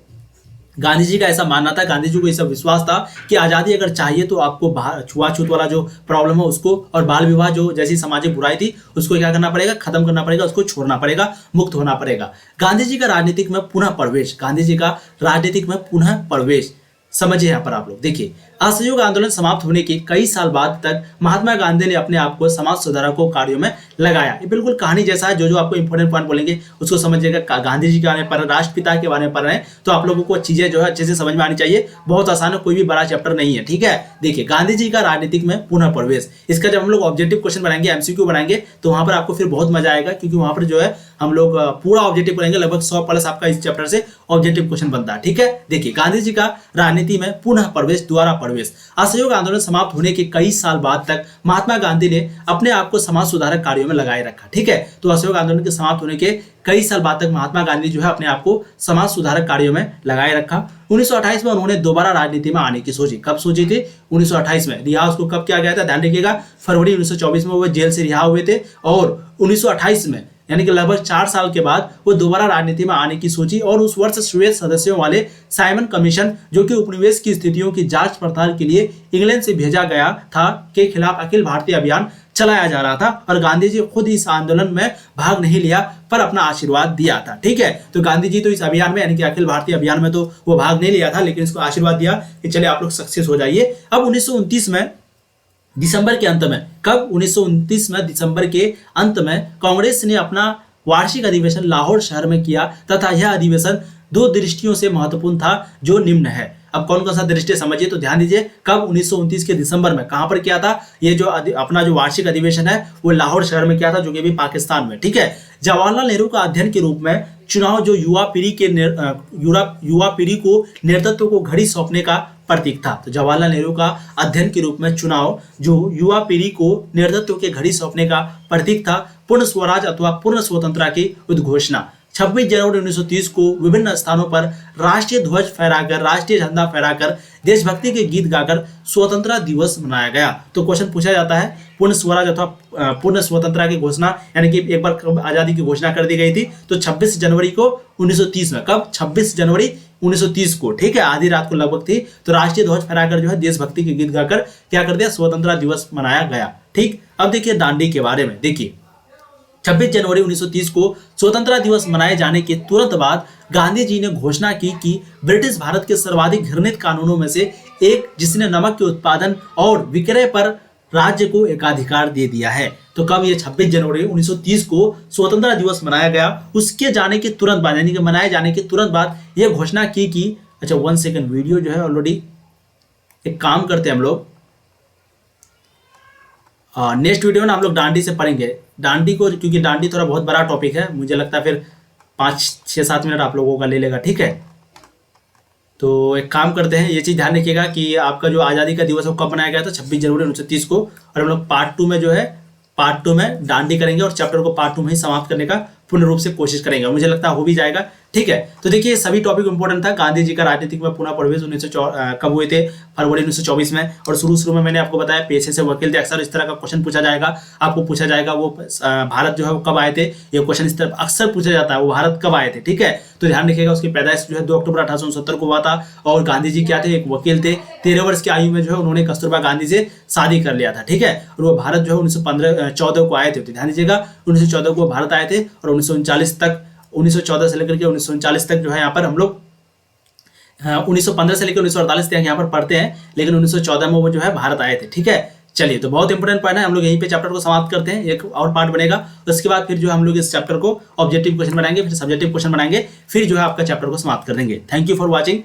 Speaker 1: गांधी जी का ऐसा मानना था, गांधी जी को ऐसा विश्वास था कि आज़ादी अगर चाहिए तो आपको छुआछूत वाला जो प्रॉब्लम है उसको और बाल विवाह जो जैसी सामाजिक बुराई थी उसको क्या करना पड़ेगा, खत्म करना पड़ेगा, उसको छोड़ना पड़ेगा, मुक्त होना पड़ेगा। गांधी जी का राजनीतिक में पुनः प्रवेश। गांधी जी का राजनीतिक में पुनः प्रवेश समझिए यहाँ पर आप लोग देखिए। असहयोग आंदोलन समाप्त होने के कई साल बाद तक महात्मा गांधी ने अपने आप को समाज सुधारकों कार्यों में लगाया। ये बिल्कुल कहानी जैसा है, जो आपको इंपॉर्टेंट पॉइंट बोलेंगे उसको समझिएगा। गांधी जी के बारे में पढ़ रहे हैं, राष्ट्रपिता के बारे में पढ़ रहे हैं, तो आप लोगों को चीजें जो है अच्छे से समझ में आनी चाहिए। बहुत आसान है, कोई भी बड़ा चैप्टर नहीं है, ठीक है। देखिए, गांधी जी का राजनीतिक में पुनः प्रवेश, इसका जब हम लोग ऑब्जेक्टिव क्वेश्चन बनाएंगे, एमसीक्यू बनाएंगे, तो वहां पर आपको फिर बहुत मजा आएगा, क्योंकि वहां पर जो है हम लोग पूरा ऑब्जेक्टिव करेंगे। लगभग 100 प्लस आपका इस चैप्टर से ऑब्जेक्टिव क्वेश्चन बनता है, ठीक है। देखिए, गांधी जी का राजनीति में पुनः प्रवेश, द्वारा प्रवेश। असहयोग आंदोलन समाप्त होने के कई साल बाद तक महात्मा गांधी ने अपने आप को समाज सुधारक कार्यों में लगाए रखा, ठीक है। तो असहयोग आंदोलन के समाप्त होने के कई साल बाद तक महात्मा गांधी जो है अपने आप को समाज सुधारक कार्यों में लगाए रखा। 1928 में उन्होंने दोबारा राजनीति में आने की सोची। कब सोची थी? 1928 में। रिहा उसको कब किया गया था? ध्यान रखिएगा, फरवरी 1924 में वो जेल से रिहा हुए थे, और 1928 में यानी कि लगभग 4 साल के बाद वो दोबारा राजनीति में आने की सोची। और उस वर्ष श्वेत सदस्यों वाले साइमन कमीशन, जो कि उपनिवेश की स्थितियों की जांच पड़ताल के लिए इंग्लैंड से भेजा गया था, के खिलाफ अखिल भारतीय अभियान चलाया जा रहा था। और गांधी जी खुद इस आंदोलन में भाग नहीं लिया, पर अपना आशीर्वाद दिया था, ठीक है। तो गांधी जी तो इस अभियान में यानी कि अखिल भारतीय अभियान में तो वो भाग नहीं लिया था, लेकिन इसको आशीर्वाद दिया कि चले आप लोग सक्सेस हो जाइए। अब 1929 में दिसंबर के अंत में, कब? 1929 में दिसंबर के अंत में कांग्रेस ने अपना वार्षिक अधिवेशन लाहौर शहर में किया, तथा यह अधिवेशन 2 दृष्टियों से महत्वपूर्ण था, जो निम्न है। अब कौन कौन सा दृष्टि समझिए, तो ध्यान दीजिए। कब? 1929 के दिसंबर में। कहां पर किया था? ये जो अपना जो वार्षिक अधिवेशन है वो लाहौर शहर में किया था, जो कि अभी पाकिस्तान में, ठीक है। जवाहरलाल नेहरू का अध्ययन के रूप में चुनाव, जो युवा पीढ़ी को नेतृत्व को घड़ी सौंपने का प्रतीक था। तो जवाहरलाल नेहरू का अध्ययन के रूप में चुनाव, जो युवा पीढ़ी को नेतृत्व के घड़ी सौंपने का प्रतीक था। पूर्ण स्वराज अथवा पूर्ण स्वतंत्रता की उद्घोषणा। 26 जनवरी 1930 को विभिन्न स्थानों पर राष्ट्रीय ध्वज फहराकर, राष्ट्रीय झंडा फहराकर, देशभक्ति के गीत गाकर स्वतंत्रता दिवस मनाया गया। तो क्वेश्चन पूछा जाता है, पूर्ण स्वराज अथवा पूर्ण स्वतंत्रता की घोषणा, यानी कि एक बार आजादी की घोषणा कर दी गई थी, तो 26 जनवरी को 1930 में। कब? 26 जनवरी 1930 को, ठीक है। आधी रात को लगभग थी, तो राष्ट्रीय ध्वज फहराकर जो है देशभक्ति के गीत गाकर क्या कर दिया? स्वतंत्रता दिवस मनाया गया, ठीक। अब देखिए दांडी के बारे में। देखिए, 26 जनवरी 1930 को स्वतंत्रता दिवस मनाए जाने के तुरंत बाद गांधी जी ने घोषणा की कि ब्रिटिश भारत के सर्वाधिक घृणित कानूनों में से एक, जिसने नमक के उत्पादन और विक्रय पर राज्य को एकाधिकार दे दिया है। तो कब? ये 26 जनवरी 1930 को स्वतंत्रता दिवस मनाया गया। उसके जाने के तुरंत बाद, यानी कि मनाए जाने के तुरंत बाद यह घोषणा की कि, अच्छा 1 सेकंड, वीडियो जो है ऑलरेडी, एक काम करते हैं हम लोग, नेक्स्ट वीडियो में हम लोग डांडी से पढ़ेंगे डांडी को, क्योंकि डांडी थोड़ा बहुत बड़ा टॉपिक है, मुझे लगता है फिर 5-6-7 मिनट आप लोगों का ले लेगा, ठीक है। तो एक काम करते हैं, ये चीज़ ध्यान रखिएगा कि आपका जो आज़ादी का दिवस है वो कब मनाया गया था? 26 जनवरी 1930 को। और हम लोग पार्ट 2 में जो है, पार्ट 2 में डांडी करेंगे, और चैप्टर को पार्ट 2 में ही समाप्त करने का पूर्ण रूप से कोशिश करेंगे। मुझे लगता है हो भी जाएगा, ठीक है। तो देखिए, सभी टॉपिक इंपॉर्टेंट था। गांधी जी का राजनीतिक में पुनः प्रवेश कब हुए थे? फरवरी 1924 में। और शुरू में मैंने आपको बताया पेशे से वकील थे। अक्सर इस तरह का क्वेश्चन पूछा जाएगा, आपको पूछा जाएगा वो भारत जो है वो कब आए थे। ये क्वेश्चन इस तरह अक्सर पूछा जाता है, वो भारत कब आए थे, ठीक है। तो ध्यान रखिएगा, उसकी पैदाइश जो है 2 अक्टूबर 1869 को हुआ था। और गांधी जी क्या थे? एक वकील थे। 13 वर्ष की आयु में जो है उन्होंने कस्तूरबा गांधी से शादी कर लिया था, ठीक है। और वो भारत जो है 1914 को आए थे। तो ध्यान दीजिएगा, 1914 को भारत आए थे, और 1939 तक, 1914 से लेकर के 1939 तक जो है यहाँ पर हम लोग 1915 से लेकर 1948 तक यहाँ पर पढ़ते हैं, लेकिन 1914 में वो जो है भारत आए थे, ठीक है। चलिए, तो बहुत इंपॉर्टेंट पॉइंट है। हम लोग यहीं पे चैप्टर को समाप्त करते हैं। एक और पार्ट बनेगा, उसके बाद फिर जो हम लोग इस चैप्टर को ऑब्जेक्टिव क्वेश्चन बनाएंगे, फिर सब्जेक्टिव क्वेश्चन बनाएंगे, फिर जो है आपका चैप्टर को समाप्त कर देंगे। Thank you for watching.